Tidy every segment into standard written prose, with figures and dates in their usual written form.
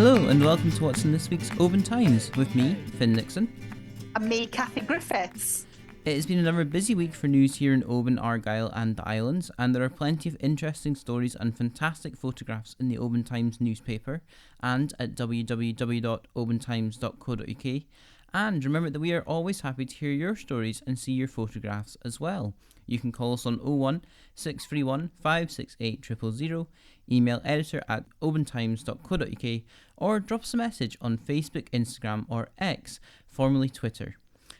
Hello and welcome to what's in this week's Oban Times with me, Finn Nixon. And me, Kathy Griffiths. It has been another busy week for news here in Oban, Argyll and the Islands, and there are plenty of interesting stories and fantastic photographs in the Oban Times newspaper and at www.obantimes.co.uk. And remember that we are always happy to hear your stories and see your photographs as well. You can call us on 01 631 568 000, email editor@obantimes.co.uk, or drop us a message on Facebook, Instagram or X, formerly Twitter.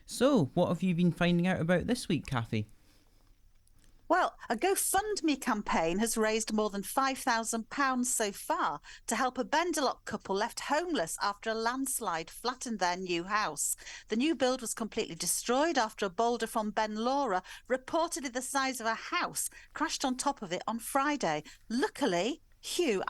So, what have you been finding out about this week, Kathy? Well, a Gofundme campaign has raised more than £5,000 so far to help a Benderloch couple left homeless after a landslide flattened their new house. The new build was completely destroyed after a boulder from Beinn Lora, reportedly the size of a house, crashed on top of it on Friday. Luckily,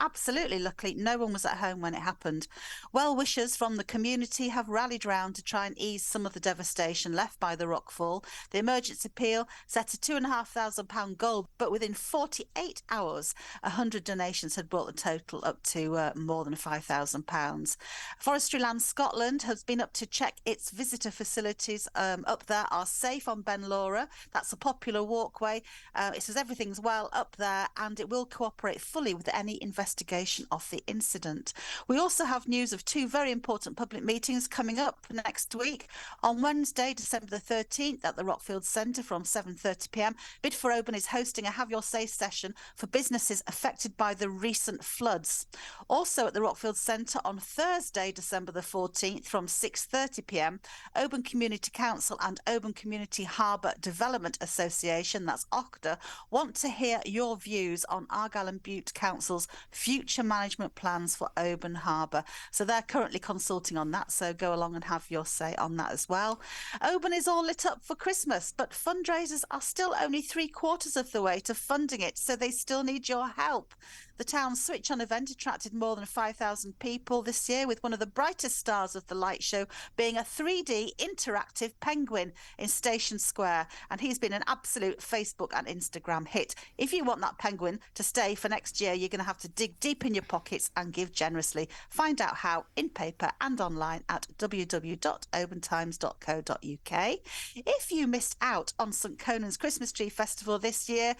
absolutely luckily, no one was at home when it happened. Well-wishers from the community have rallied round to try and ease some of the devastation left by the rockfall. The emergency appeal set a £2,500 goal, but within 48 hours, 100 donations had brought the total up to more than £5,000. Forestry Land Scotland has been up to check its visitor facilities up there are safe on Beinn Lora. That's a popular walkway. It says everything's well up there and it will cooperate fully with any investigation of the incident. We also have news of two very important public meetings coming up next week. On Wednesday, December the 13th, at the Rockfield Centre from 7:30pm, Bid for Oban is hosting a Have Your Say session for businesses affected by the recent floods. Also at the Rockfield Centre on Thursday, December the 14th, from 6:30pm, Oban Community Council and Oban Community Harbour Development Association, that's OCDA, want to hear your views on Argyll and Bute Council's future management plans for Oban Harbour. So they're currently consulting on that, so go along and have your say on that as well. Oban is all lit up for Christmas, but fundraisers are still only 3/4 of the way to funding it, so they still need your help. The town's Switch On event attracted more than 5,000 people this year, with one of the brightest stars of the light show being a 3D interactive penguin in Station Square, and he's been an absolute Facebook and Instagram hit. If you want that penguin to stay for next year, you're going to have to dig deep in your pockets and give generously. Find out how in paper and online at www.obantimes.co.uk. If you missed out on St Conan's Christmas Tree Festival this year,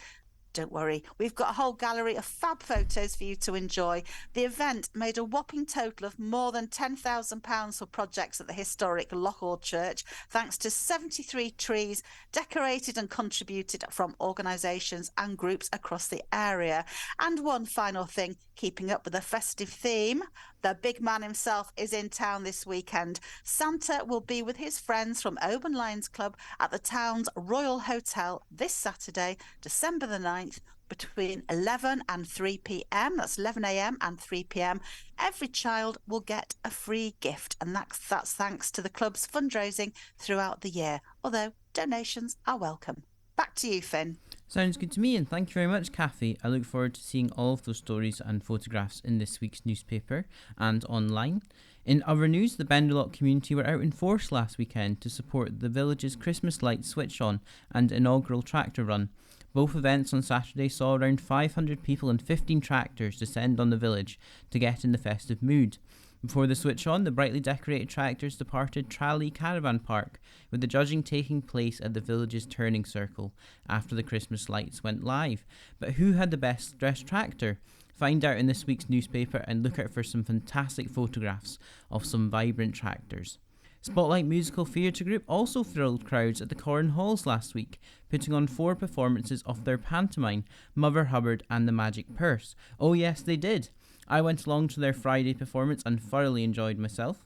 don't worry, we've got a whole gallery of fab photos for you to enjoy. The event made a whopping total of more than £10,000 for projects at the historic Lochall Church, thanks to 73 trees decorated and contributed from organisations and groups across the area. And one final thing, keeping up with the festive theme, the big man himself is in town this weekend. Santa will be with his friends from Oban Lions Club at the town's Royal Hotel this Saturday, December the 9th, between 11 and 3pm. That's 11am and 3pm. Every child will get a free gift, and that's thanks to the club's fundraising throughout the year, although donations are welcome. Back to you, Finn. Sounds good to me, and thank you very much, Kathy. I look forward to seeing all of those stories and photographs in this week's newspaper and online. In other news, the Benderloch community were out in force last weekend to support the village's Christmas light switch on and inaugural tractor run. Both events on Saturday saw around 500 people and 15 tractors descend on the village to get in the festive mood. Before the switch on, the brightly decorated tractors departed Tralee Caravan Park, with the judging taking place at the village's turning circle after the Christmas lights went live. But who had the best dressed tractor? Find out in this week's newspaper and look out for some fantastic photographs of some vibrant tractors. Spotlight Musical Theatre Group also thrilled crowds at the Corran Halls last week, putting on 4 performances of their pantomime, Mother Hubbard and the Magic Purse. Oh yes, they did. I went along to their Friday performance and thoroughly enjoyed myself.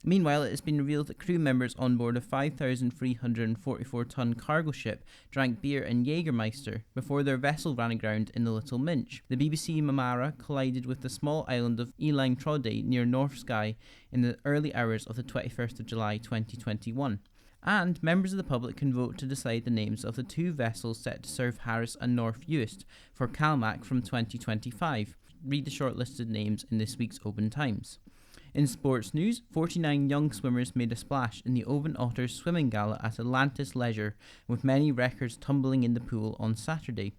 Meanwhile, it has been revealed that crew members on board a 5,344-ton cargo ship drank beer and Jägermeister before their vessel ran aground in the Little Minch. The BBC Mamara collided with the small island of Elang Trode near North Skye in the early hours of the 21st of July 2021. And members of the public can vote to decide the names of the 2 vessels set to serve Harris and North Uist for Calmac from 2025. Read the shortlisted names in this week's Oban Times. In sports news, 49 young swimmers made a splash in the Oban Otters swimming gala at Atlantis Leisure, with many records tumbling in the pool on Saturday.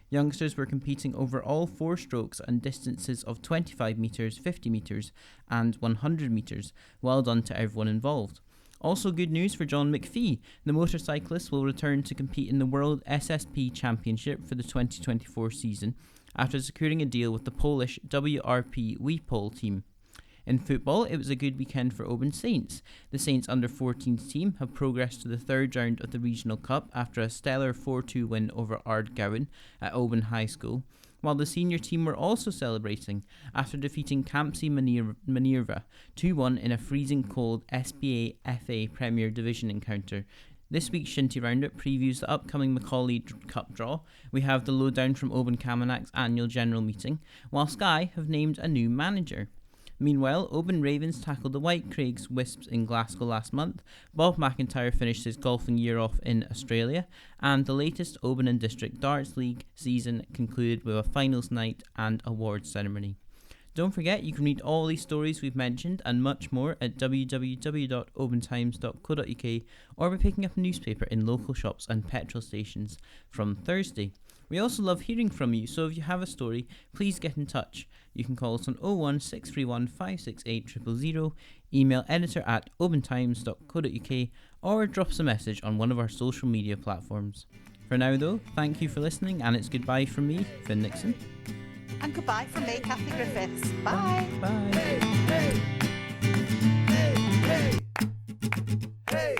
Youngsters were competing over all 4 strokes and distances of 25 metres, 50 metres and 100 metres. Well done to everyone involved. Also good news for John McPhee. The motorcyclist will return to compete in the World SSP Championship for the 2024 season after securing a deal with the Polish WRP Weepol team. In football, it was a good weekend for Oban Saints. The Saints under-14s team have progressed to the 3rd round of the Regional Cup after a stellar 4-2 win over Ardgowan at Oban High School, while the senior team were also celebrating after defeating Campsie Minerva 2-1 in a freezing cold SBA FA Premier Division encounter. This week's Shinty Roundup previews the upcoming Macaulay Cup draw. We have the lowdown from Oban Camanach's annual general meeting, while Sky have named a new manager. Meanwhile, Oban Ravens tackled the White Craigs Wisps in Glasgow last month, Bob McIntyre finished his golfing year off in Australia, and the latest Oban and District Darts League season concluded with a finals night and awards ceremony. Don't forget, you can read all these stories we've mentioned and much more at www.obantimes.co.uk or by picking up a newspaper in local shops and petrol stations from Thursday. We also love hearing from you, so if you have a story, please get in touch. You can call us on 01631 568 000, email editor@obantimes.co.uk or drop us a message on one of our social media platforms. For now though, thank you for listening, and it's goodbye from me, Finn Nixon. And goodbye from me, Kathy Griffiths. Bye. Bye. Hey, hey, hey, hey, hey.